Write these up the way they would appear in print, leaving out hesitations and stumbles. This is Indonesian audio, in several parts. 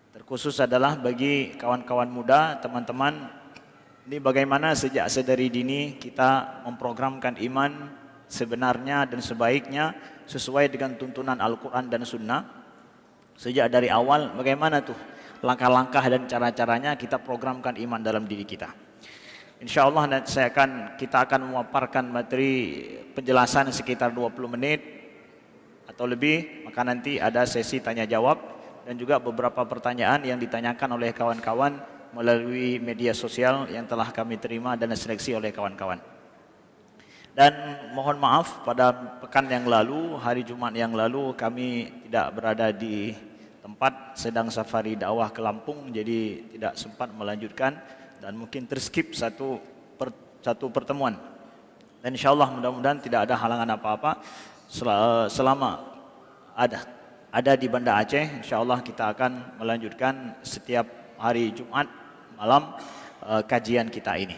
Terkhusus adalah bagi kawan-kawan muda, teman-teman, ini bagaimana sejak sedari dini kita memprogramkan iman sebenarnya dan sebaiknya sesuai dengan tuntunan Al-Quran dan Sunnah. Sejak dari awal bagaimana tuh langkah-langkah dan cara-caranya kita programkan iman dalam diri kita. Insya Allah kita akan memaparkan materi penjelasan sekitar 20 menit atau lebih, maka nanti ada sesi tanya jawab dan juga beberapa pertanyaan yang ditanyakan oleh kawan-kawan melalui media sosial yang telah kami terima dan seleksi oleh kawan-kawan. Dan mohon maaf pada pekan yang lalu, hari Jumat yang lalu kami tidak berada di tempat, sedang safari dakwah ke Lampung, jadi tidak sempat melanjutkan dan mungkin terskip satu pertemuan. Dan insya Allah mudah-mudahan tidak ada halangan apa-apa selama ada di Banda Aceh. Insya Allah kita akan melanjutkan setiap hari Jumat malam kajian kita ini.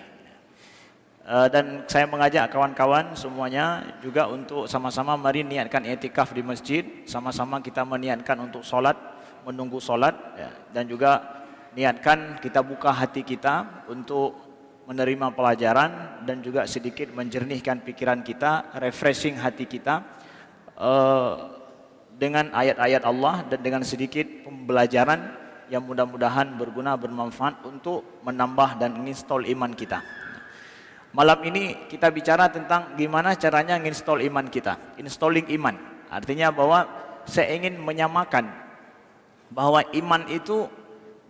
Dan saya mengajak kawan-kawan semuanya juga untuk sama-sama mari niatkan i'tikaf di masjid, sama-sama kita meniatkan untuk sholat, menunggu sholat, ya, dan juga niatkan kita buka hati kita untuk menerima pelajaran dan juga sedikit menjernihkan pikiran kita, refreshing hati kita dengan ayat-ayat Allah dan dengan sedikit pembelajaran yang mudah-mudahan berguna, bermanfaat untuk menambah dan menginstall iman kita. Malam ini kita bicara tentang gimana caranya menginstall iman kita. Installing iman, artinya bahwa saya ingin menyamakan bahwa iman itu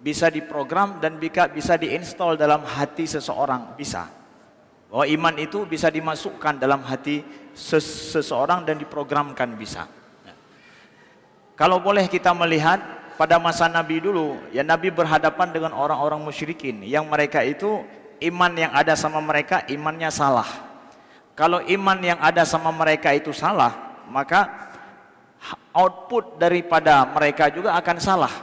bisa diprogram dan bisa diinstal dalam hati seseorang, bisa. Bahwa iman itu bisa dimasukkan dalam hati seseorang dan diprogramkan, bisa. Kalau boleh kita melihat pada masa Nabi dulu, ya Nabi berhadapan dengan orang-orang musyrikin yang mereka itu iman yang ada sama mereka imannya salah. Kalau iman yang ada sama mereka itu salah, maka output daripada mereka juga akan salah.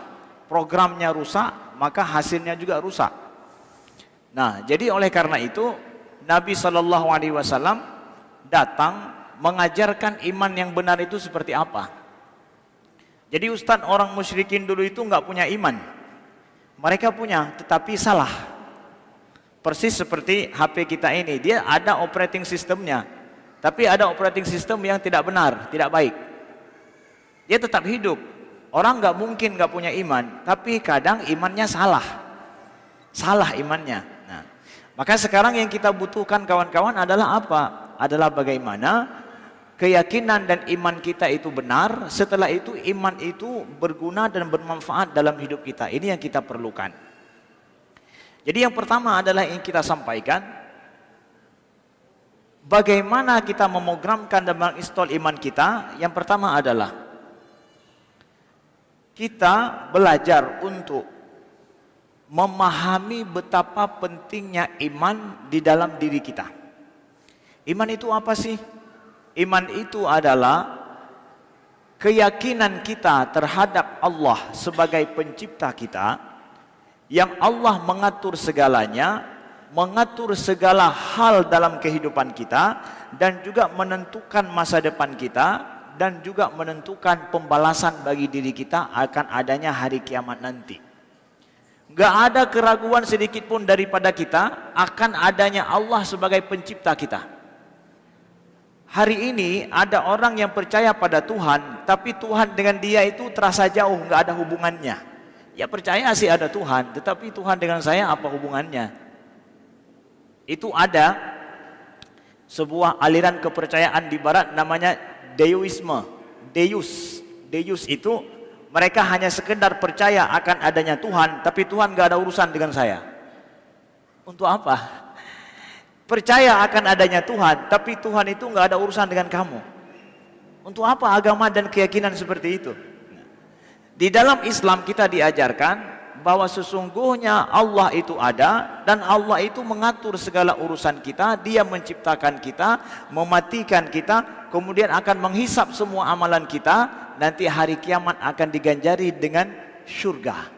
Programnya rusak, maka hasilnya juga rusak. Nah, jadi oleh karena itu Nabi SAW datang mengajarkan iman yang benar itu seperti apa. Jadi ustaz, orang musyrikin dulu itu enggak punya iman. Mereka punya, tetapi salah. Persis seperti HP kita ini, dia ada operating systemnya, tapi ada operating system yang tidak benar, tidak baik. Dia tetap hidup. Orang enggak mungkin enggak punya iman, tapi kadang imannya salah. Salah imannya. Nah, maka sekarang yang kita butuhkan kawan-kawan adalah apa? Adalah bagaimana keyakinan dan iman kita itu benar, setelah itu iman itu berguna dan bermanfaat dalam hidup kita. Ini yang kita perlukan. Jadi yang pertama adalah yang kita sampaikan, bagaimana kita memprogramkan dan menginstall iman kita. Yang pertama adalah kita belajar untuk memahami betapa pentingnya iman di dalam diri kita. Iman itu apa sih? Iman itu adalah keyakinan kita terhadap Allah sebagai pencipta kita, yang Allah mengatur segalanya, mengatur segala hal dalam kehidupan kita, dan juga menentukan masa depan kita, dan juga menentukan pembalasan bagi diri kita akan adanya hari kiamat nanti. Gak ada keraguan sedikit pun daripada kita akan adanya Allah sebagai pencipta kita. Hari ini ada orang yang percaya pada Tuhan, tapi Tuhan dengan dia itu terasa jauh, nggak ada hubungannya. Ya percaya sih ada Tuhan, tetapi Tuhan dengan saya apa hubungannya? Itu ada sebuah aliran kepercayaan di Barat namanya Deisme. Deus itu mereka hanya sekedar percaya akan adanya Tuhan, tapi Tuhan nggak ada urusan dengan saya. Untuk apa? Percaya akan adanya Tuhan, tapi Tuhan itu nggak ada urusan dengan kamu. Untuk apa agama dan keyakinan seperti itu? Di dalam Islam kita diajarkan bahwa sesungguhnya Allah itu ada dan Allah itu mengatur segala urusan kita. Dia menciptakan kita, mematikan kita, kemudian akan menghisap semua amalan kita. Nanti hari kiamat akan diganjari dengan syurga.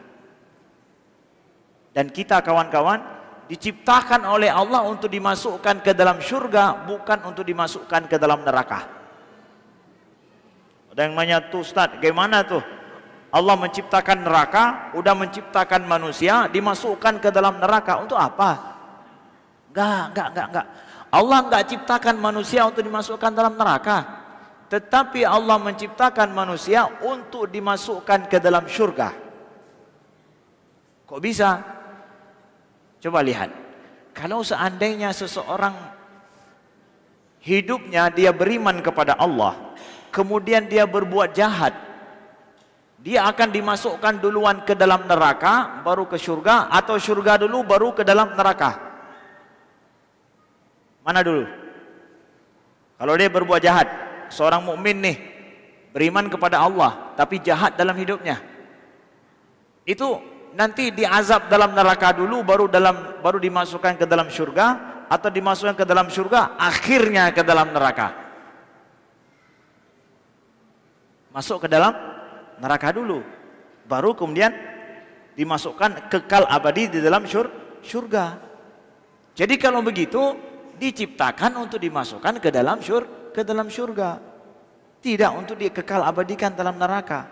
Dan kita kawan-kawan diciptakan oleh Allah untuk dimasukkan ke dalam syurga, bukan untuk dimasukkan ke dalam neraka. Ada yang nanya tuh Ustaz, gimana tuh? Allah menciptakan neraka, udah menciptakan manusia, dimasukkan ke dalam neraka. Untuk apa? Enggak. Allah enggak ciptakan manusia untuk dimasukkan dalam neraka. Tetapi Allah menciptakan manusia untuk dimasukkan ke dalam syurga. Kok bisa? Coba lihat. Kalau seandainya seseorang hidupnya dia beriman kepada Allah, kemudian dia berbuat jahat, dia akan dimasukkan duluan ke dalam neraka, baru ke syurga, atau syurga dulu baru ke dalam neraka? Mana dulu? Kalau dia berbuat jahat, seorang mukmin nih, beriman kepada Allah, tapi jahat dalam hidupnya, itu nanti diazab dalam neraka dulu, baru dimasukkan ke dalam syurga, atau dimasukkan ke dalam syurga, akhirnya ke dalam neraka? Masuk ke dalam neraka dulu, baru kemudian dimasukkan kekal abadi di dalam syurga. Jadi kalau begitu, diciptakan untuk dimasukkan ke dalam syurga, tidak untuk dikekal abadikan dalam neraka.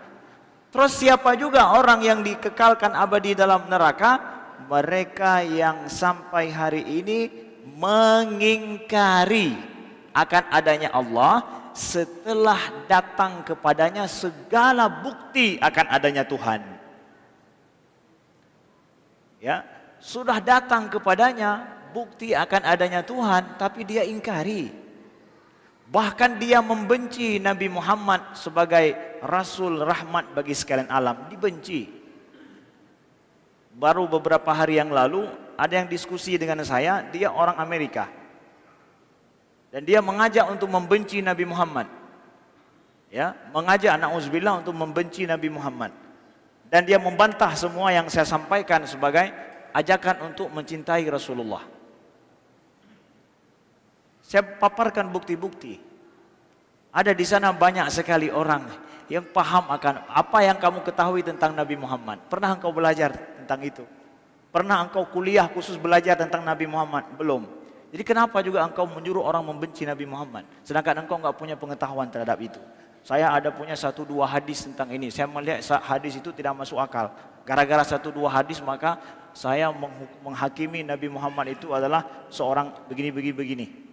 Terus siapa juga orang yang dikekalkan abadi dalam neraka? Mereka yang sampai hari ini mengingkari akan adanya Allah setelah datang kepadanya segala bukti akan adanya Tuhan. Ya, sudah datang kepadanya bukti akan adanya Tuhan, tapi dia ingkari. Bahkan dia membenci Nabi Muhammad sebagai Rasul rahmat bagi sekalian alam, dibenci. Baru beberapa hari yang lalu ada yang diskusi dengan saya, dia orang Amerika, dan dia mengajak untuk membenci Nabi Muhammad. Ya, mengajak na'udzubillah untuk membenci Nabi Muhammad. Dan dia membantah semua yang saya sampaikan sebagai ajakan untuk mencintai Rasulullah. Saya paparkan bukti-bukti. Ada di sana banyak sekali orang yang paham akan apa yang kamu ketahui tentang Nabi Muhammad. Pernah engkau belajar tentang itu? Pernah engkau kuliah khusus belajar tentang Nabi Muhammad? Belum. Jadi kenapa juga engkau menyuruh orang membenci Nabi Muhammad, sedangkan engkau enggak punya pengetahuan terhadap itu? Saya ada punya 1-2 hadis tentang ini. Saya melihat hadis itu tidak masuk akal. Gara-gara 1-2 hadis maka saya menghakimi Nabi Muhammad itu adalah seorang begini.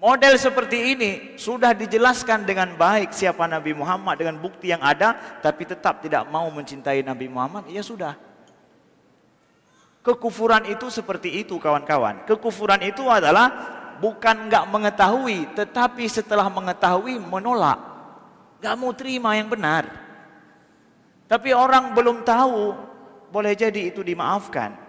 Model seperti ini sudah dijelaskan dengan baik siapa Nabi Muhammad dengan bukti yang ada, tapi tetap tidak mau mencintai Nabi Muhammad, ya sudah. Kekufuran itu seperti itu kawan-kawan. Kekufuran itu adalah bukan enggak mengetahui, tetapi setelah mengetahui menolak, enggak mau terima yang benar. Tapi orang belum tahu, boleh jadi itu dimaafkan.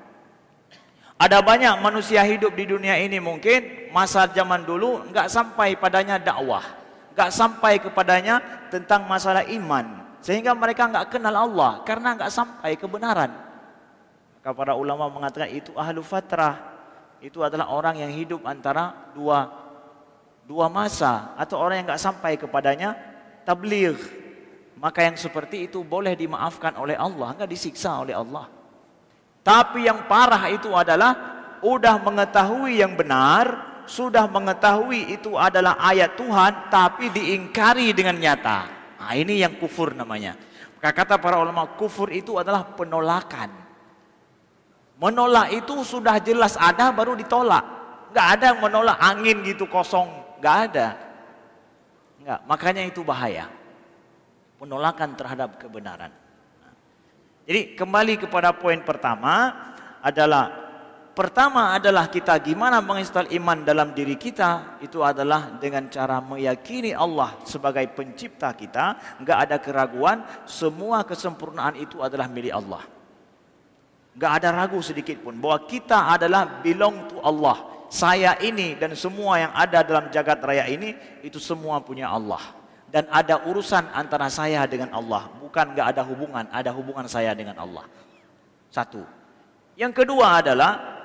Ada banyak manusia hidup di dunia ini mungkin masa zaman dulu enggak sampai padanya dakwah, enggak sampai kepadanya tentang masalah iman, sehingga mereka enggak kenal Allah karena enggak sampai kebenaran. Maka para ulama mengatakan itu ahlu fatrah, itu adalah orang yang hidup antara dua masa, atau orang yang enggak sampai kepadanya tabligh. Maka yang seperti itu boleh dimaafkan oleh Allah, enggak disiksa oleh Allah. Tapi yang parah itu adalah udah mengetahui yang benar, sudah mengetahui itu adalah ayat Tuhan, tapi diingkari dengan nyata. Nah, ini yang kufur namanya. Maka kata para ulama, kufur itu adalah penolakan. Menolak itu sudah jelas ada baru ditolak. Enggak ada yang menolak angin gitu kosong, enggak ada. Enggak, makanya itu bahaya. Penolakan terhadap kebenaran. Jadi kembali kepada poin pertama adalah kita gimana menginstal iman dalam diri kita, itu adalah dengan cara meyakini Allah sebagai pencipta kita, enggak ada keraguan, semua kesempurnaan itu adalah milik Allah. Enggak ada ragu sedikit pun bahwa kita adalah belong to Allah. Saya ini dan semua yang ada dalam jagat raya ini itu semua punya Allah. Dan ada urusan antara saya dengan Allah. Bukan enggak ada hubungan saya dengan Allah. Satu. Yang kedua adalah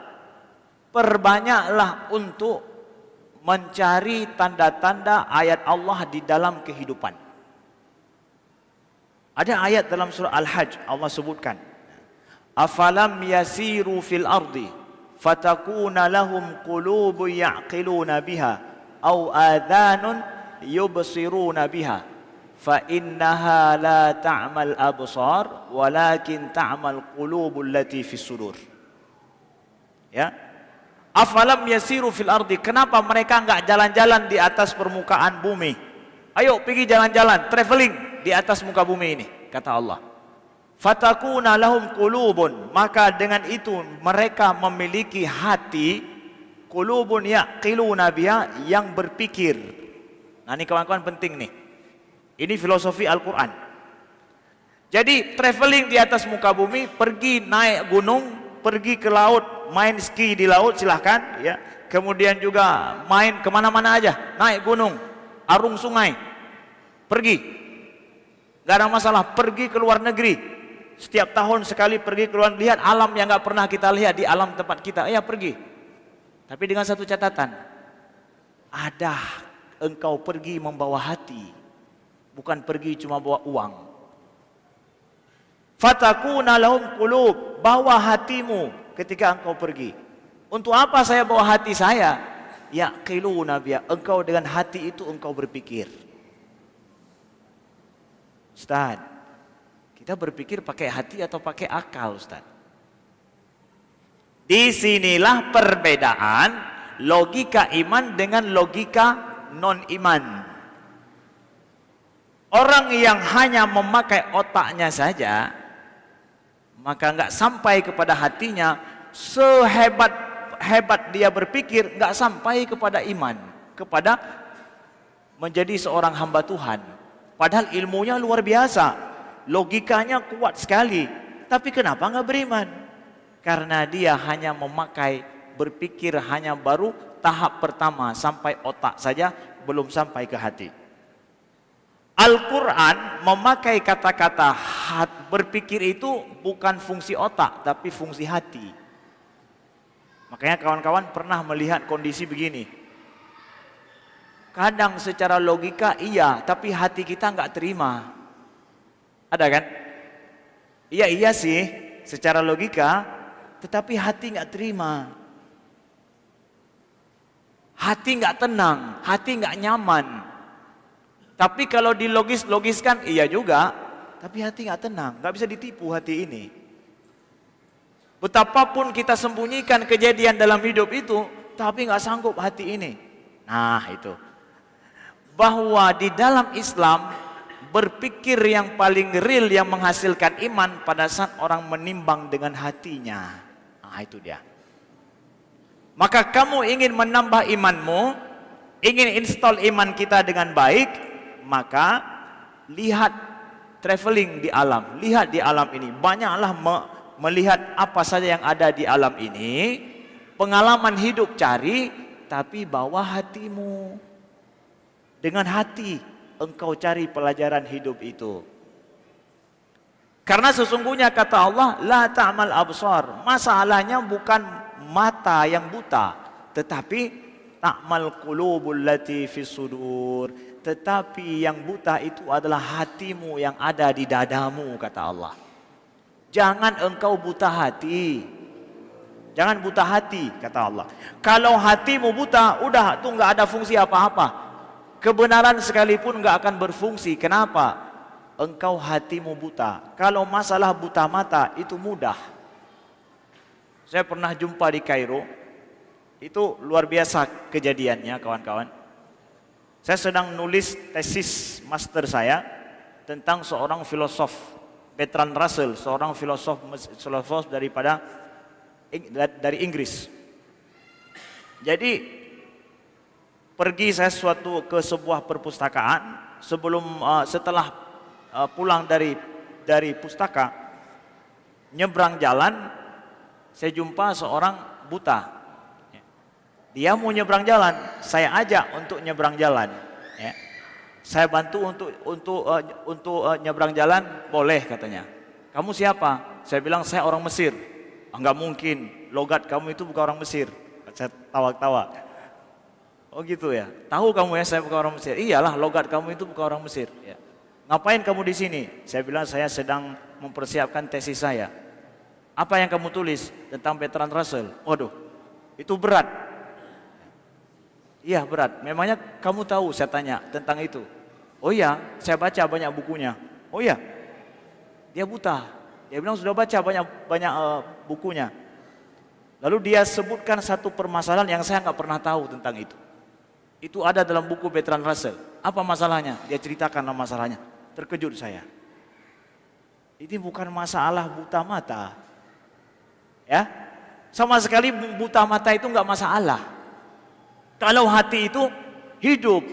perbanyaklah untuk mencari tanda-tanda ayat Allah di dalam kehidupan. Ada ayat dalam surah Al-Hajj Allah sebutkan, afalam yasiru fil ardi fatakuna lahum qulubun ya'qiluna biha aw adhanun yubsiruna biha fa innaha la ta'mal absar walakin ta'mal qulubul lati fis sudur. Ya. Afalam yasiru fil ardi, kenapa mereka enggak jalan-jalan di atas permukaan bumi? Ayo pergi jalan-jalan, traveling di atas muka bumi ini, kata Allah. Fatakuna lahum qulubun, maka dengan itu mereka memiliki hati, qulubun yaqiluna biha, yang berpikir. Nah ini kawan-kawan penting nih. Ini filosofi Al-Quran. Jadi traveling di atas muka bumi, pergi naik gunung, pergi ke laut, main ski di laut silahkan ya. Kemudian juga main kemana-mana aja, naik gunung, arung sungai, pergi. Gak ada masalah, pergi ke luar negeri. Setiap tahun sekali pergi keluar, lihat alam yang gak pernah kita lihat di alam tempat kita. Ya pergi. Tapi dengan satu catatan. Ada engkau pergi membawa hati. Bukan pergi cuma bawa uang. Fatakuna lahum qulub, bawa hatimu ketika engkau pergi. Untuk apa saya bawa hati saya? Yaqiluna biha, engkau dengan hati itu engkau berpikir. Ustaz, kita berpikir pakai hati atau pakai akal, Ustaz? Disinilah perbedaan logika iman dengan logika non-iman. Orang yang hanya memakai otaknya saja, maka enggak sampai kepada hatinya. Sehebat dia berpikir, enggak sampai kepada iman, kepada menjadi seorang hamba Tuhan. Padahal ilmunya luar biasa, logikanya kuat sekali, tapi kenapa enggak beriman? Karena dia hanya memakai berpikir, hanya baru tahap pertama sampai otak saja, belum sampai ke hati. Al-Quran memakai kata-kata berpikir itu bukan fungsi otak, tapi fungsi hati. Makanya kawan-kawan pernah melihat kondisi begini. Kadang secara logika iya, tapi hati kita nggak terima. Ada kan? Iya sih, secara logika, tetapi hati nggak terima. Hati nggak tenang, hati nggak nyaman. Tapi kalau dilogis-logiskan, iya juga. Tapi hati nggak tenang, nggak bisa ditipu hati ini. Betapapun kita sembunyikan kejadian dalam hidup itu, tapi nggak sanggup hati ini. Nah itu. Bahwa di dalam Islam, berpikir yang paling real yang menghasilkan iman pada saat orang menimbang dengan hatinya. Nah itu dia. Maka kamu ingin menambah imanmu, ingin install iman kita dengan baik, maka lihat traveling di alam, lihat di alam ini, banyaklah melihat apa saja yang ada di alam ini, pengalaman hidup cari, tapi bawa hatimu. Dengan hati engkau cari pelajaran hidup itu. Karena sesungguhnya kata Allah, la ta'mal absar, masalahnya bukan mata yang buta, tetapi ta'mal qulubul lati fis sudur, tetapi yang buta itu adalah hatimu yang ada di dadamu, kata Allah. Jangan engkau buta hati. Jangan buta hati, kata Allah. Kalau hatimu buta, udah tuh nggak ada fungsi apa-apa. Kebenaran sekalipun nggak akan berfungsi. Kenapa? Engkau hatimu buta. Kalau masalah buta mata itu mudah. Saya pernah jumpa di Kairo. Itu luar biasa kejadiannya, kawan-kawan. Saya sedang nulis tesis master saya tentang seorang filosof, Bertrand Russell, seorang filosof dari Inggris. Jadi pergi saya ke sebuah perpustakaan. Setelah pulang dari pustaka, nyebrang jalan, saya jumpa seorang buta. Dia mau nyebrang jalan, saya ajak untuk nyebrang jalan. Ya. Saya bantu untuk nyebrang jalan, boleh katanya. Kamu siapa? Saya bilang saya orang Mesir. Enggak mungkin, logat kamu itu bukan orang Mesir. Saya tawa-tawa. Oh gitu ya. Tahu kamu ya saya bukan orang Mesir. Iyalah, logat kamu itu bukan orang Mesir. Ya. Ngapain kamu di sini? Saya bilang saya sedang mempersiapkan tesis saya. Apa yang kamu tulis tentang Bertrand Russell? Waduh, itu berat. Iya berat. Memangnya kamu tahu, saya tanya tentang itu. Oh ya, saya baca banyak bukunya. Oh ya, dia buta. Dia bilang sudah baca banyak bukunya. Lalu dia sebutkan satu permasalahan yang saya nggak pernah tahu tentang itu. Itu ada dalam buku Bertrand Russell. Apa masalahnya? Dia ceritakan masalahnya. Terkejut saya. Ini bukan masalah buta mata. Ya, sama sekali buta mata itu nggak masalah. Kalau hati itu hidup.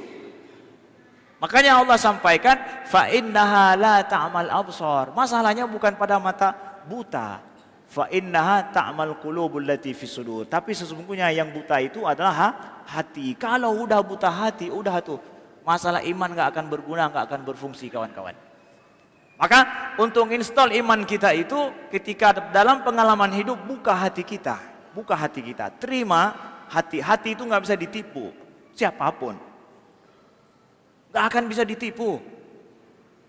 Makanya Allah sampaikan fa innaha la ta'mal absar. Masalahnya bukan pada mata buta. Fa innaha ta'mal qulubul lati fis sudur. Tapi sesungguhnya yang buta itu adalah hati. Kalau udah buta hati, udah tuh masalah iman enggak akan berguna, enggak akan berfungsi kawan-kawan. Maka untuk install iman kita itu ketika dalam pengalaman hidup buka hati kita, buka hati kita. Terima hati. Hati itu enggak bisa ditipu siapapun. Gak akan bisa ditipu.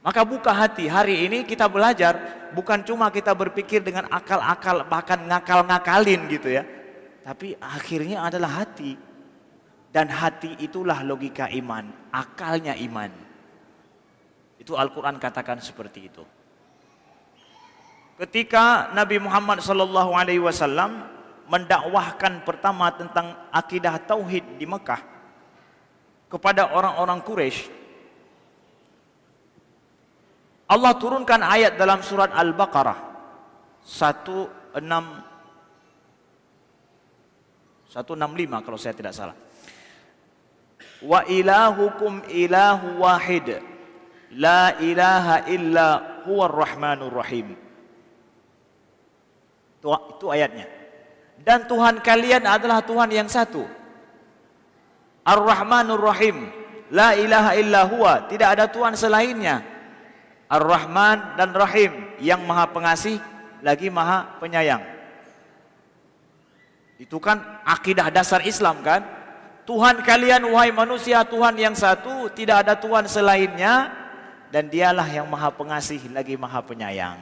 Maka buka hati. Hari ini kita belajar bukan cuma kita berpikir dengan akal-akal bahkan ngakal-ngakalin gitu ya. Tapi akhirnya adalah hati. Dan hati itulah logika iman, akalnya iman. Itu Al-Quran katakan seperti itu. Ketika Nabi Muhammad SAW mendakwahkan pertama tentang akidah tauhid di Mekah kepada orang-orang Quraisy, Allah turunkan ayat dalam surat Al-Baqarah 165 kalau saya tidak salah. Wa ilahukum ilahu wahid la ilaha illa huwar rahmanur rahim. Itu ayatnya. Dan Tuhan kalian adalah Tuhan yang satu. Ar-Rahmanur Rahim. La ilaha illa huwa. Tidak ada Tuhan selainnya. Ar-Rahman dan Rahim, yang maha pengasih lagi maha penyayang. Itu kan akidah dasar Islam kan? Tuhan kalian wahai manusia, Tuhan yang satu, tidak ada Tuhan selainnya, dan dialah yang maha pengasih lagi maha penyayang.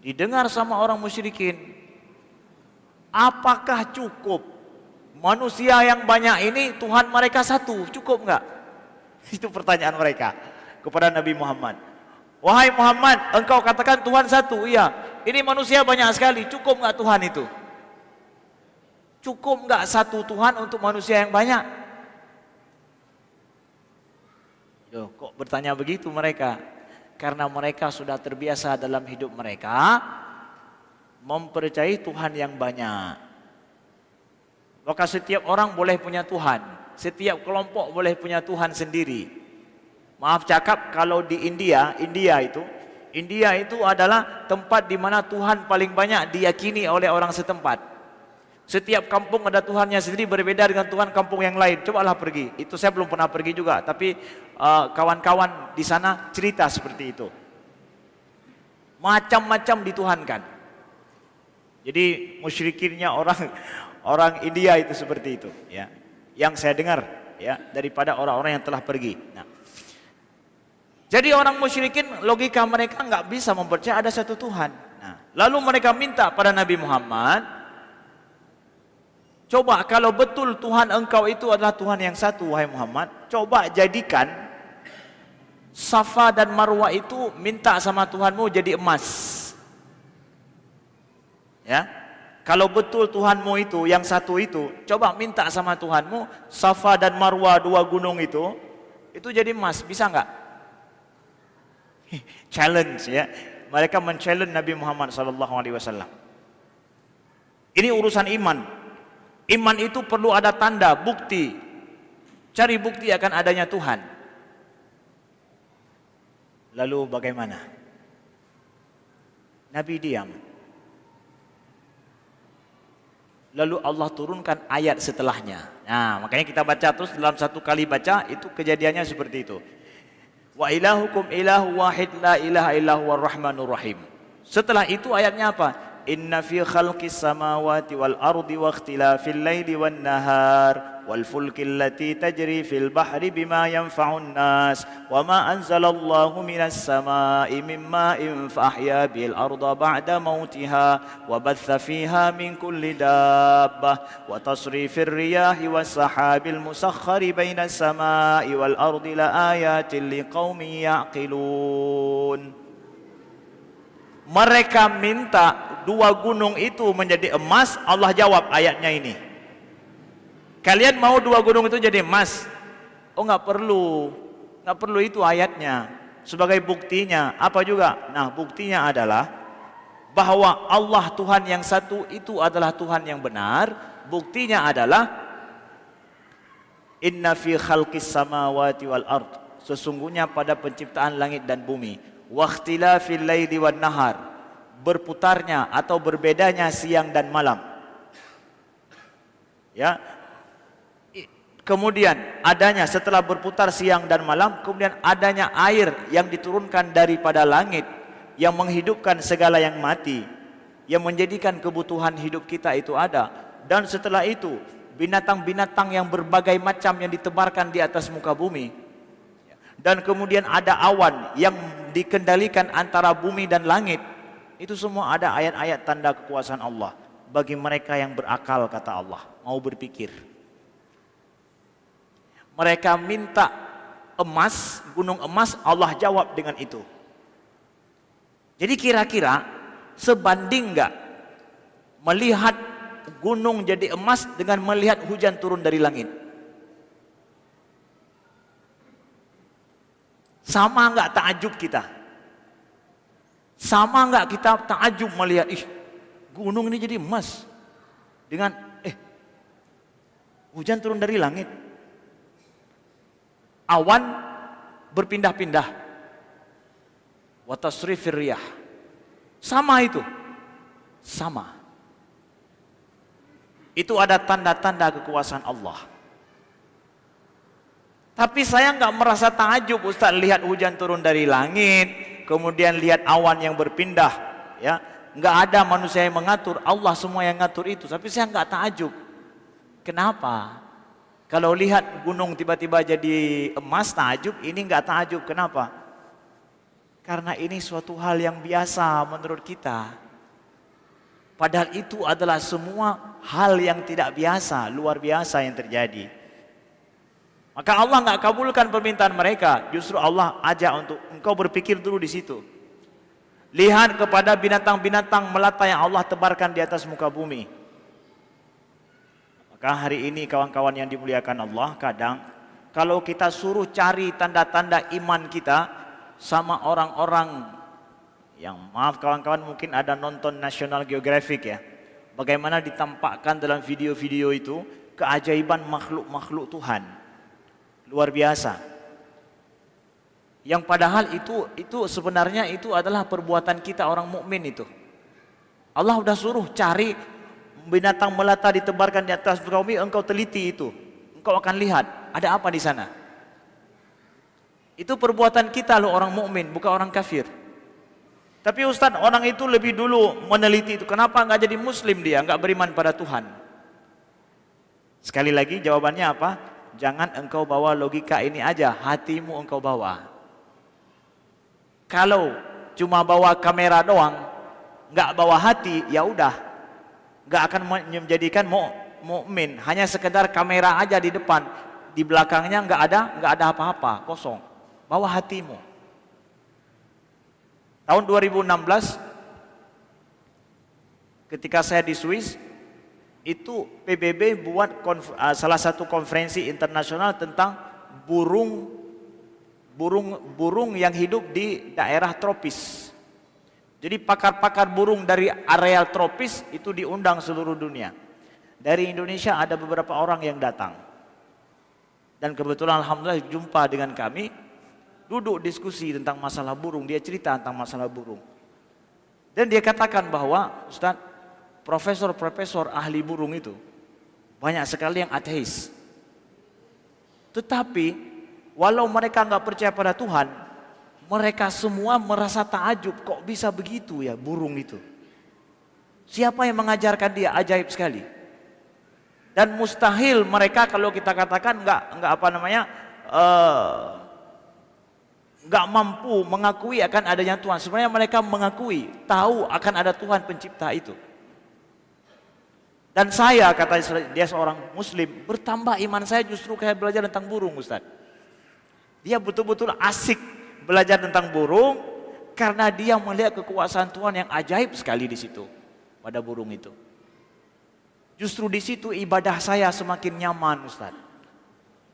Didengar sama orang musyrikin. Apakah cukup manusia yang banyak ini Tuhan mereka satu? Cukup enggak? Itu pertanyaan mereka kepada Nabi Muhammad. Wahai Muhammad, engkau katakan Tuhan satu. Iya, ini manusia banyak sekali. Cukup enggak Tuhan itu? Cukup enggak satu Tuhan untuk manusia yang banyak? Loh, kok bertanya begitu mereka? Karena mereka sudah terbiasa dalam hidup mereka mempercayai Tuhan yang banyak. Maka setiap orang boleh punya Tuhan. Setiap kelompok boleh punya Tuhan sendiri. Maaf cakap, kalau di India itu adalah tempat di mana Tuhan paling banyak diyakini oleh orang setempat. Setiap kampung ada Tuhannya sendiri, berbeda dengan Tuhan kampung yang lain. Cobalah pergi. Itu saya belum pernah pergi juga, tapi kawan-kawan di sana cerita seperti itu. Macam-macam dituhankan. Jadi musyrikinnya orang India itu seperti itu, ya. Yang saya dengar, ya, daripada orang-orang yang telah pergi. Nah, jadi orang musyrikin logika mereka nggak bisa mempercayai ada satu Tuhan. Nah, lalu mereka minta pada Nabi Muhammad, coba kalau betul Tuhan engkau itu adalah Tuhan yang satu, wahai Muhammad, coba jadikan Safa dan Marwah itu minta sama Tuhanmu jadi emas. Ya, kalau betul Tuhanmu itu yang satu itu, coba minta sama Tuhanmu Safa dan Marwah, dua gunung itu jadi emas, bisa nggak? Challenge, ya. Mereka men-challenge Nabi Muhammad SAW. Ini urusan iman. Iman itu perlu ada tanda, bukti. Cari bukti akan adanya Tuhan. Lalu bagaimana? Nabi diam. Lalu Allah turunkan ayat setelahnya. Nah, makanya kita baca terus, dalam satu kali baca itu kejadiannya seperti itu. Wa ilahukum ilahu wahid la ilaha illahu ar-rahmanur rahim. Setelah itu ayatnya apa? Inna fi khalqis samawati wal ardi wa ikhtilafil laili wan nahar والفلك التي تجري في البحر بما ينفع الناس وما أنزل الله من السماء من ماء فأحيا به الأرض بعد موتها وبث فيها من كل دابة وتصريف الرياح والسحاب المسخر بين السماء والأرض لآيات لقوم يعقلون. Mereka minta dua gunung itu menjadi emas, Allah jawab ayatnya ini. Kalian mau dua gunung itu jadi emas? Oh nggak perlu itu ayatnya. Sebagai buktinya apa juga? Nah buktinya adalah bahwa Allah Tuhan yang satu itu adalah Tuhan yang benar. Buktinya adalah inna fi khalqis samawati wal ard, sesungguhnya pada penciptaan langit dan bumi, wakhtilafil laili wan nahar, berputarnya atau berbedanya siang dan malam. Ya. Kemudian adanya setelah berputar siang dan malam, kemudian adanya air yang diturunkan daripada langit yang menghidupkan segala yang mati, yang menjadikan kebutuhan hidup kita itu ada. Dan setelah itu binatang-binatang yang berbagai macam yang ditebarkan di atas muka bumi. Dan kemudian ada awan yang dikendalikan antara bumi dan langit. Itu semua ada ayat-ayat tanda kekuasaan Allah bagi mereka yang berakal, kata Allah, mau berpikir. Mereka minta emas, gunung emas, Allah jawab dengan itu. Jadi kira-kira sebanding enggak melihat gunung jadi emas dengan melihat hujan turun dari langit? Sama enggak takjub kita? Sama enggak kita takjub melihat gunung ini jadi emas dengan hujan turun dari langit, awan berpindah-pindah, wa tasrifir riyah, sama itu, sama. Itu ada tanda-tanda kekuasaan Allah. Tapi saya nggak merasa takjub, Ustaz, lihat hujan turun dari langit, kemudian lihat awan yang berpindah, ya. Nggak ada manusia yang mengatur, Allah semua yang ngatur itu. Tapi saya nggak takjub. Kenapa? Kalau lihat gunung tiba-tiba jadi emas takjub, ini nggak takjub. Kenapa? Karena ini suatu hal yang biasa menurut kita. Padahal itu adalah semua hal yang tidak biasa, luar biasa yang terjadi. Maka Allah nggak kabulkan permintaan mereka. Justru Allah ajak untuk engkau berpikir dulu di situ. Lihat kepada binatang-binatang melata yang Allah tebarkan di atas muka bumi. Maka hari ini kawan-kawan yang dimuliakan Allah, kadang kalau kita suruh cari tanda-tanda iman kita sama orang-orang yang, maaf kawan-kawan, mungkin ada nonton National Geographic ya, bagaimana ditampakkan dalam video-video itu keajaiban makhluk-makhluk Tuhan. Luar biasa. Yang padahal itu sebenarnya itu adalah perbuatan kita orang mukmin itu. Allah sudah suruh cari binatang melata ditebarkan di atas bumi, engkau teliti itu. Engkau akan lihat ada apa di sana. Itu perbuatan kita loh orang mukmin, bukan orang kafir. Tapi Ustaz, orang itu lebih dulu meneliti itu. Kenapa enggak jadi muslim dia, enggak beriman pada Tuhan? Sekali lagi jawabannya apa? Jangan engkau bawa logika ini aja, hatimu engkau bawa. Kalau cuma bawa kamera doang, enggak bawa hati, ya udah, enggak akan menjadikan mukmin. Hanya sekedar kamera aja di depan, di belakangnya enggak ada apa-apa, kosong. Bawa hatimu. Tahun 2016, ketika saya di Swiss, itu PBB buat salah satu konferensi internasional tentang burung yang hidup di daerah tropis. Jadi pakar-pakar burung dari areal tropis itu diundang seluruh dunia. Dari Indonesia ada beberapa orang yang datang. Dan kebetulan alhamdulillah jumpa dengan kami, duduk diskusi tentang masalah burung, dia cerita tentang masalah burung. Dan dia katakan bahwa, Ustaz, profesor-profesor ahli burung itu banyak sekali yang ateis. Tetapi walau mereka nggak percaya pada Tuhan, mereka semua merasa takjub, kok bisa begitu ya burung itu. Siapa yang mengajarkan dia? Ajaib sekali. Dan mustahil mereka kalau kita katakan nggak apa namanya nggak mampu mengakui akan adanya Tuhan. Sebenarnya mereka mengakui, tahu akan ada Tuhan pencipta itu. Dan saya, kata dia seorang muslim, bertambah iman saya justru kayak belajar tentang burung, Ustaz. Dia betul-betul asik belajar tentang burung karena dia melihat kekuasaan Tuhan yang ajaib sekali di situ pada burung itu. Justru di situ ibadah saya semakin nyaman, Ustaz.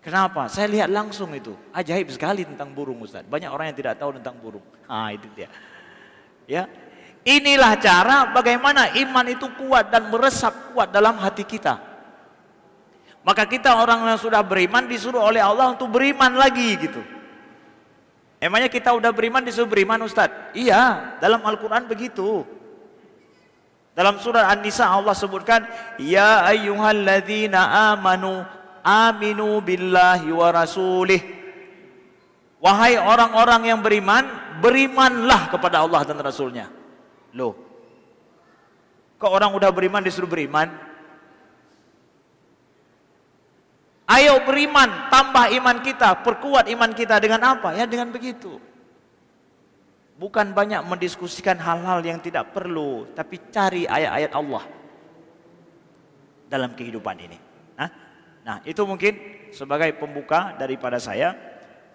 Kenapa? Saya lihat langsung itu, ajaib sekali tentang burung, Ustaz. Banyak orang yang tidak tahu tentang burung. Itu dia. Ya. Inilah cara bagaimana iman itu kuat dan meresap kuat dalam hati kita. Maka kita orang yang sudah beriman disuruh oleh Allah untuk beriman lagi gitu. Emangnya kita udah beriman disuruh beriman, Ustaz? Iya, dalam Al-Quran begitu. Dalam surah An-Nisa Allah sebutkan, ya ayyuhalladzina amanu aminu billahi wa rasulih. Wahai orang-orang yang beriman, berimanlah kepada Allah dan Rasulnya. Loh, kok orang udah beriman disuruh beriman? Ayo beriman, tambah iman kita, perkuat iman kita dengan apa? Ya dengan begitu. Bukan banyak mendiskusikan hal-hal yang tidak perlu, tapi cari ayat-ayat Allah dalam kehidupan ini. Nah, itu mungkin sebagai pembuka daripada saya.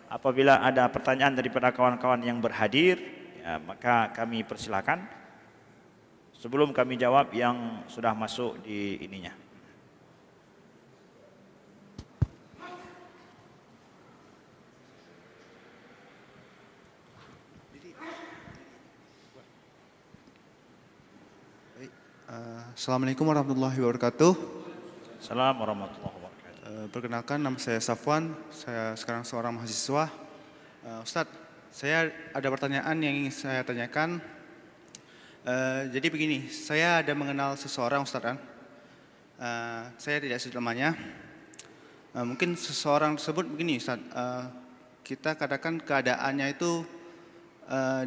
Apabila ada pertanyaan daripada kawan-kawan yang berhadir, ya, maka kami persilakan. Sebelum kami jawab yang sudah masuk di ininya. Assalamualaikum warahmatullahi wabarakatuh. Assalamualaikum warahmatullahi wabarakatuh. Perkenalkan, nama saya Safwan. Saya sekarang seorang mahasiswa. Ustadz, saya ada pertanyaan yang ingin saya tanyakan. Jadi begini, saya ada mengenal seseorang, Ustadz kan. Saya tidak sebut namanya. Mungkin seseorang tersebut begini, Ustadz. Kita katakan keadaannya itu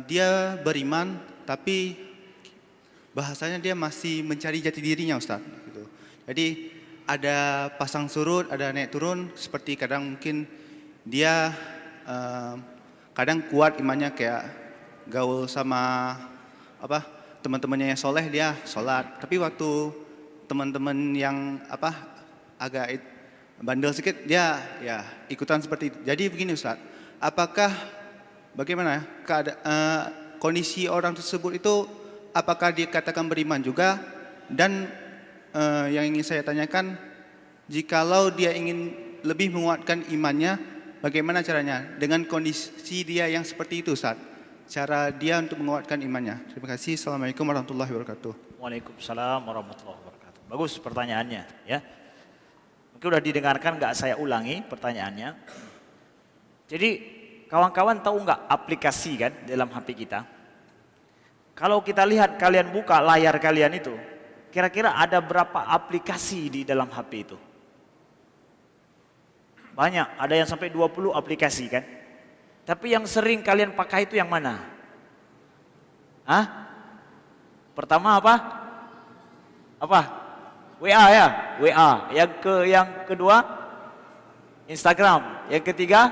dia beriman, tapi bahasanya dia masih mencari jati dirinya, Ustadz. Gitu. Jadi ada pasang surut, ada naik turun. Seperti kadang mungkin dia kadang kuat imannya kayak gaul sama teman-temannya yang soleh, dia sholat. Tapi waktu teman-teman yang agak bandel sedikit, dia ya ikutan seperti itu. Jadi begini, Ustaz, apakah bagaimana kondisi orang tersebut itu, apakah dikatakan beriman juga? Dan yang ingin saya tanyakan, jikalau dia ingin lebih menguatkan imannya, bagaimana caranya dengan kondisi dia yang seperti itu, Ustaz? Cara dia untuk menguatkan imannya. Terima kasih. Assalamualaikum warahmatullahi wabarakatuh. Waalaikumsalam warahmatullahi wabarakatuh. Bagus pertanyaannya, ya. Mungkin udah didengarkan, nggak saya ulangi pertanyaannya. Jadi kawan-kawan tahu nggak aplikasi kan dalam HP kita? Kalau kita lihat, kalian buka layar kalian itu, kira-kira ada berapa aplikasi di dalam HP itu? Banyak, ada yang sampai 20 aplikasi kan? Tapi yang sering kalian pakai itu yang mana? Pertama apa? WA ya, WA. Yang kedua Instagram. Yang ketiga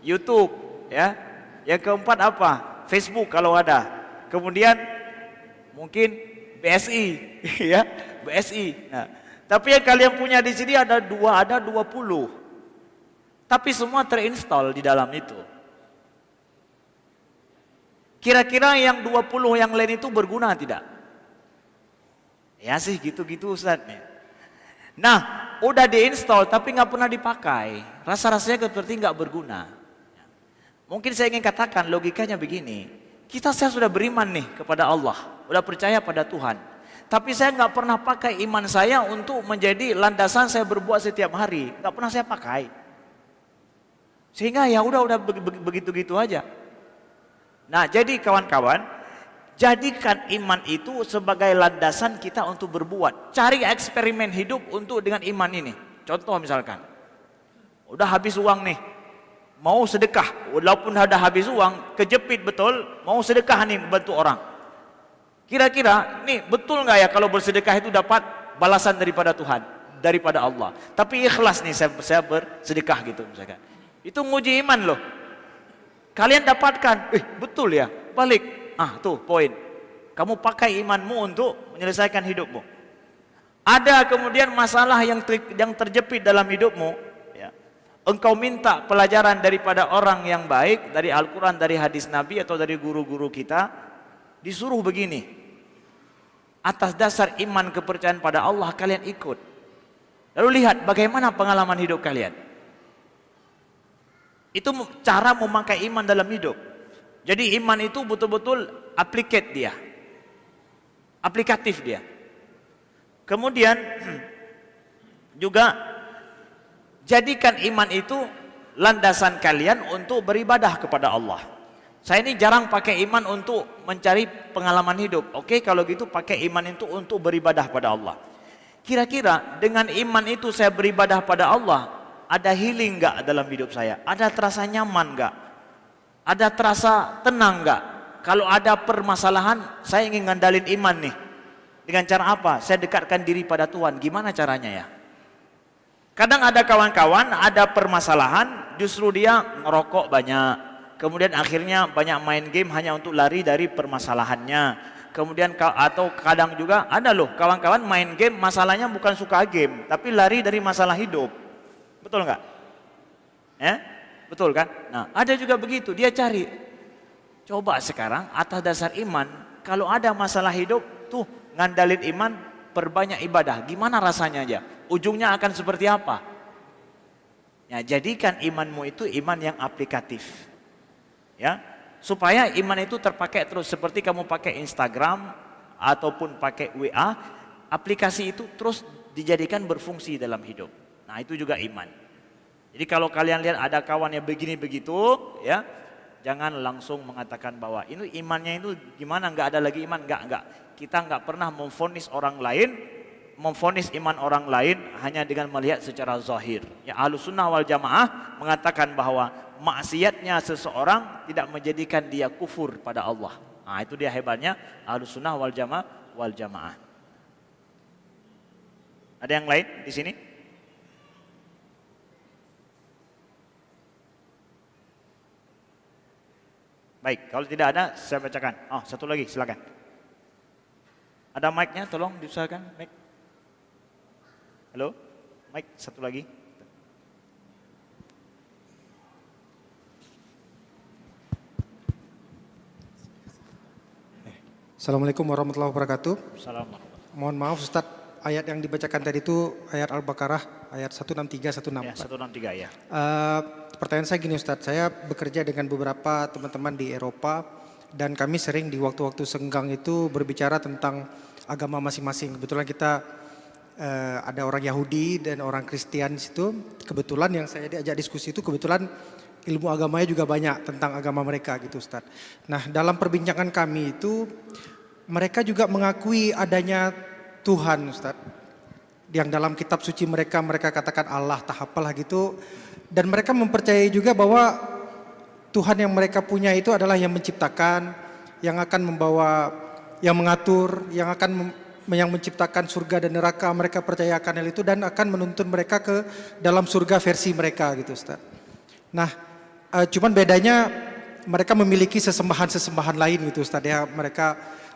YouTube, ya. Yang keempat apa? Facebook kalau ada. Kemudian mungkin BSI, ya, BSI. Nah, tapi yang kalian punya di sini ada 20. Tapi semua terinstall di dalam itu. Kira-kira yang 20 yang lain itu berguna tidak? Ya sih gitu-gitu, Ustaz. Nah, udah diinstal tapi nggak pernah dipakai. Rasa-rasanya seperti nggak berguna. Mungkin saya ingin katakan logikanya begini. Saya sudah beriman nih kepada Allah. Udah percaya pada Tuhan. Tapi saya nggak pernah pakai iman saya untuk menjadi landasan saya berbuat setiap hari. Nggak pernah saya pakai. Sehingga ya udah begitu-gitu aja. Nah, jadi kawan-kawan, jadikan iman itu sebagai landasan kita untuk berbuat. Cari eksperimen hidup untuk dengan iman ini. Contoh misalkan, udah habis uang nih, mau sedekah, walaupun udah habis uang, kejepit betul, mau sedekah nih bantu orang. Kira-kira, nih betul nggak ya kalau bersedekah itu dapat balasan daripada Tuhan, daripada Allah. Tapi ikhlas nih saya bersedekah gitu misalkan. Itu nguji iman loh. Kalian dapatkan, betul ya, balik. Tuh poin. Kamu pakai imanmu untuk menyelesaikan hidupmu. Ada kemudian masalah yang terjepit dalam hidupmu, ya. Engkau minta pelajaran daripada orang yang baik, dari Al-Quran, dari hadis Nabi atau dari guru-guru kita, disuruh begini. Atas dasar iman kepercayaan pada Allah kalian ikut. Lalu lihat bagaimana pengalaman hidup kalian. Itu cara memakai iman dalam hidup. Jadi iman itu betul-betul applicatif dia. Kemudian juga jadikan iman itu landasan kalian untuk beribadah kepada Allah. Saya ini jarang pakai iman untuk mencari pengalaman hidup. Oke, kalau gitu pakai iman itu untuk beribadah pada Allah. Kira-kira dengan iman itu saya beribadah pada Allah, ada healing enggak dalam hidup saya? Ada terasa nyaman enggak? Ada terasa tenang enggak? Kalau ada permasalahan, saya ingin ngandalin iman nih. Dengan cara apa? Saya dekatkan diri pada Tuhan. Gimana caranya ya? Kadang ada kawan-kawan, ada permasalahan, justru dia ngerokok banyak. Kemudian akhirnya banyak main game hanya untuk lari dari permasalahannya. Kemudian atau kadang juga ada loh kawan-kawan main game, masalahnya bukan suka game, tapi lari dari masalah hidup. Betul nggak? Betul kan? Nah, ada juga begitu, dia cari. Coba sekarang atas dasar iman, kalau ada masalah hidup, tuh ngandalin iman, perbanyak ibadah. Gimana rasanya aja? Ujungnya akan seperti apa? Ya, jadikan imanmu itu iman yang aplikatif. Ya, supaya iman itu terpakai terus. Seperti kamu pakai Instagram ataupun pakai WA, aplikasi itu terus dijadikan berfungsi dalam hidup. Nah, itu juga iman. Jadi kalau kalian lihat ada kawan yang begini begitu, ya, jangan langsung mengatakan bahwa ini imannya itu gimana, nggak ada lagi iman, nggak. Kita nggak pernah memvonis orang lain, memvonis iman orang lain hanya dengan melihat secara zahir. Ya, Ahlussunnah wal Jamaah mengatakan bahwa maksiatnya seseorang tidak menjadikan dia kufur pada Allah. Nah, itu dia hebatnya Ahlussunnah wal Jamaah. Ada yang lain di sini? Baik, kalau tidak ada saya bacakan. Satu lagi silakan. Ada mic-nya, tolong diusahakan mic. Halo? Mic satu lagi. Assalamualaikum warahmatullahi wabarakatuh. Assalamualaikum. Mohon maaf Ustadz, ayat yang dibacakan tadi itu ayat Al-Baqarah ayat 163 164. Ya, 163 ya. Pertanyaan saya gini Ustadz, saya bekerja dengan beberapa teman-teman di Eropa dan kami sering di waktu-waktu senggang itu berbicara tentang agama masing-masing. Kebetulan kita ada orang Yahudi dan orang Kristen di situ. Kebetulan yang saya diajak diskusi itu kebetulan ilmu agamanya juga banyak tentang agama mereka gitu Ustadz. Nah, dalam perbincangan kami itu mereka juga mengakui adanya Tuhan Ustadz. Yang dalam kitab suci mereka katakan Allah, tak apalah gitu. Dan mereka mempercayai juga bahwa Tuhan yang mereka punya itu adalah yang menciptakan, yang akan membawa, yang mengatur, yang menciptakan surga dan neraka. Mereka percayakan hal itu dan akan menuntun mereka ke dalam surga versi mereka gitu Ustaz. Nah, cuman bedanya mereka memiliki sesembahan lain gitu Ustaz ya. Mereka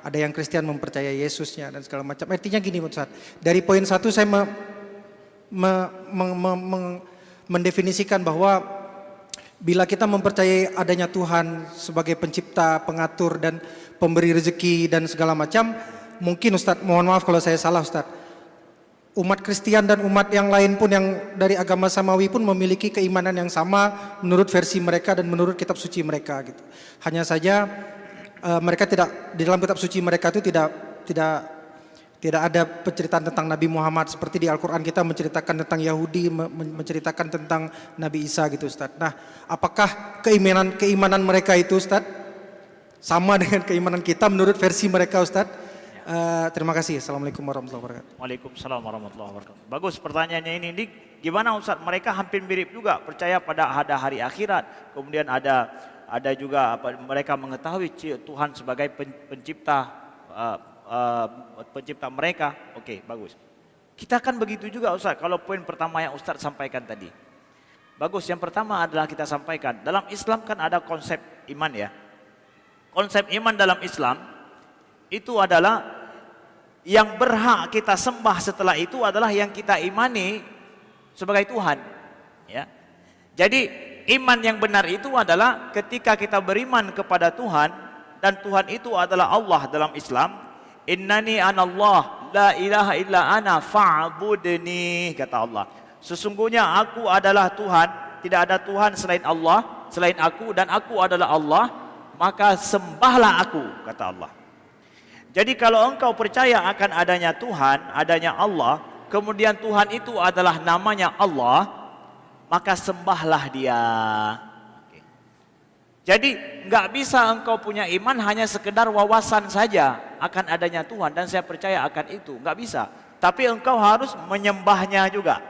ada yang Kristen mempercayai Yesusnya dan segala macam. Artinya gini Ustaz, dari poin 1 saya mendefinisikan bahwa bila kita mempercayai adanya Tuhan sebagai pencipta, pengatur dan pemberi rezeki dan segala macam, mungkin Ustadz, mohon maaf kalau saya salah Ustadz, umat Kristen dan umat yang lain pun yang dari agama samawi pun memiliki keimanan yang sama menurut versi mereka dan menurut kitab suci mereka gitu. Hanya saja mereka tidak, di dalam kitab suci mereka itu tidak ada penceritaan tentang Nabi Muhammad seperti di Al-Quran kita menceritakan tentang Yahudi, menceritakan tentang Nabi Isa gitu Ustaz. Nah, apakah keimanan mereka itu Ustaz sama dengan keimanan kita menurut versi mereka Ustaz? Terima kasih. Assalamualaikum warahmatullahi wabarakatuh. Waalaikumsalam warahmatullahi wabarakatuh. Bagus pertanyaannya ini. Gimana Ustaz? Mereka hampir mirip juga, percaya pada ada hari akhirat. Kemudian ada juga mereka mengetahui Tuhan sebagai pencipta pencipta mereka. Oke, bagus. Kita kan begitu juga Ustaz, kalau poin pertama yang Ustaz sampaikan tadi. Bagus, yang pertama adalah kita sampaikan, dalam Islam kan ada konsep iman ya. Konsep iman dalam Islam itu adalah yang berhak kita sembah setelah itu adalah yang kita imani sebagai Tuhan. Ya. Jadi iman yang benar itu adalah ketika kita beriman kepada Tuhan dan Tuhan itu adalah Allah dalam Islam. Innani anallah la ilaha illa ana fa'budni, kata Allah. Sesungguhnya aku adalah Tuhan, tidak ada Tuhan selain Allah, selain aku, dan aku adalah Allah, maka sembahlah aku, kata Allah. Jadi kalau engkau percaya akan adanya Tuhan, adanya Allah, kemudian Tuhan itu adalah namanya Allah, maka sembahlah dia. Oke. Jadi nggak bisa engkau punya iman hanya sekedar wawasan saja akan adanya Tuhan dan saya percaya akan itu, nggak bisa. Tapi engkau harus menyembahnya juga.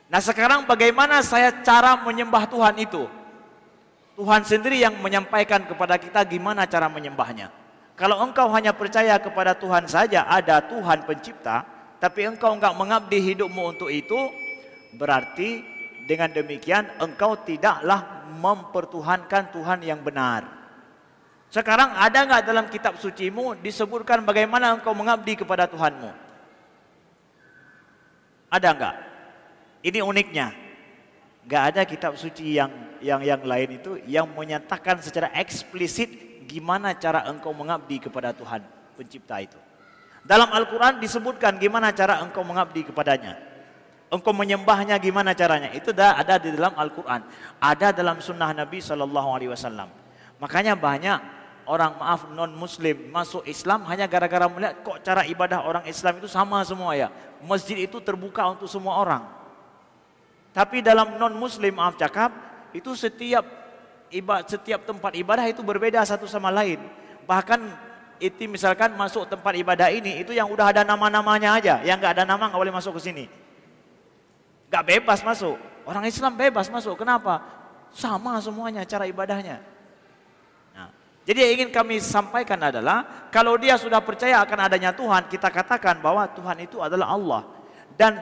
Nah sekarang bagaimana saya cara menyembah Tuhan itu? Tuhan sendiri yang menyampaikan kepada kita gimana cara menyembahnya. Kalau engkau hanya percaya kepada Tuhan saja, ada Tuhan pencipta, tapi engkau enggak mengabdi hidupmu untuk itu, berarti dengan demikian engkau tidaklah mempertuhankan Tuhan yang benar. Sekarang ada enggak dalam kitab sucimu disebutkan bagaimana engkau mengabdi kepada Tuhanmu? Ada enggak? Ini uniknya. Enggak ada kitab suci yang lain itu yang menyatakan secara eksplisit gimana cara engkau mengabdi kepada Tuhan pencipta itu. Dalam Al-Quran disebutkan gimana cara engkau mengabdi kepadanya. Engkau menyembahnya gimana caranya. Itu ada di dalam Al-Quran. Ada dalam sunnah Nabi SAW. Makanya banyak orang non-muslim masuk Islam hanya gara-gara melihat kok cara ibadah orang Islam itu sama semua ya. Masjid itu terbuka untuk semua orang. Tapi dalam non-muslim itu setiap tempat ibadah itu berbeda satu sama lain. Bahkan itu misalkan masuk tempat ibadah ini itu yang udah ada nama-namanya aja, yang nggak ada nama nggak boleh masuk ke sini. Nggak bebas masuk. Orang Islam bebas masuk. Kenapa? Sama semuanya cara ibadahnya. Nah, jadi yang ingin kami sampaikan adalah kalau dia sudah percaya akan adanya Tuhan, kita katakan bahwa Tuhan itu adalah Allah dan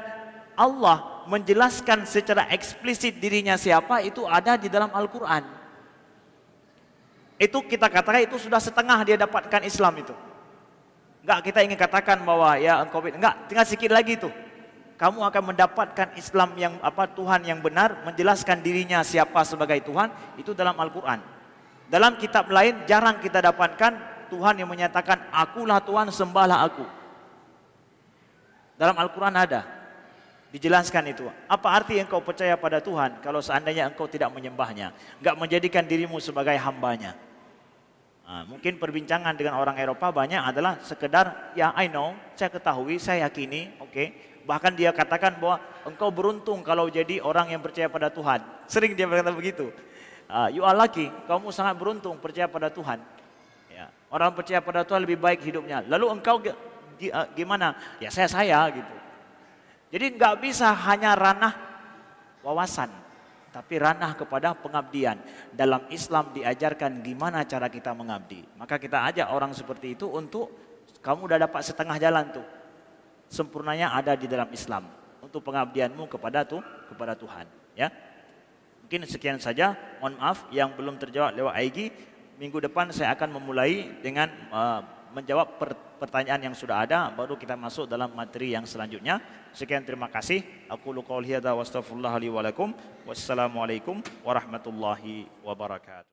Allah menjelaskan secara eksplisit dirinya siapa itu ada di dalam Al-Quran. Itu kita katakan itu sudah setengah dia dapatkan Islam itu. Enggak kita ingin katakan bahwa ya engkau enggak, tinggal sedikit lagi itu. Kamu akan mendapatkan Islam yang Tuhan yang benar menjelaskan dirinya siapa sebagai Tuhan itu dalam Al-Quran. Dalam kitab lain jarang kita dapatkan Tuhan yang menyatakan akulah Tuhan sembahlah aku. Dalam Al-Quran ada. Dijelaskan itu. Apa arti engkau percaya pada Tuhan kalau seandainya engkau tidak menyembahnya, enggak menjadikan dirimu sebagai hambanya? Nah, mungkin perbincangan dengan orang Eropa banyak adalah sekedar ya I know, saya ketahui, saya yakini, oke. Bahkan dia katakan bahwa engkau beruntung kalau jadi orang yang percaya pada Tuhan. Sering dia berkata begitu. You are lucky, kamu sangat beruntung percaya pada Tuhan. Ya, orang percaya pada Tuhan lebih baik hidupnya. Lalu engkau gimana? Ya saya gitu. Jadi nggak bisa hanya ranah wawasan, tapi ranah kepada pengabdian. Dalam Islam diajarkan gimana cara kita mengabdi. Maka kita ajak orang seperti itu untuk kamu udah dapat setengah jalan tuh. Sempurnanya ada di dalam Islam untuk pengabdianmu kepada Tuhan. Ya, mungkin sekian saja. Mohon maaf yang belum terjawab lewat IG. Minggu depan saya akan memulai dengan menjawab pertanyaan yang sudah ada, baru kita masuk dalam materi yang selanjutnya. Sekian, terima kasih. Aku qouli hadza wa astaghfirullah li wa lakum. Wassalamualaikum warahmatullahi wabarakatuh.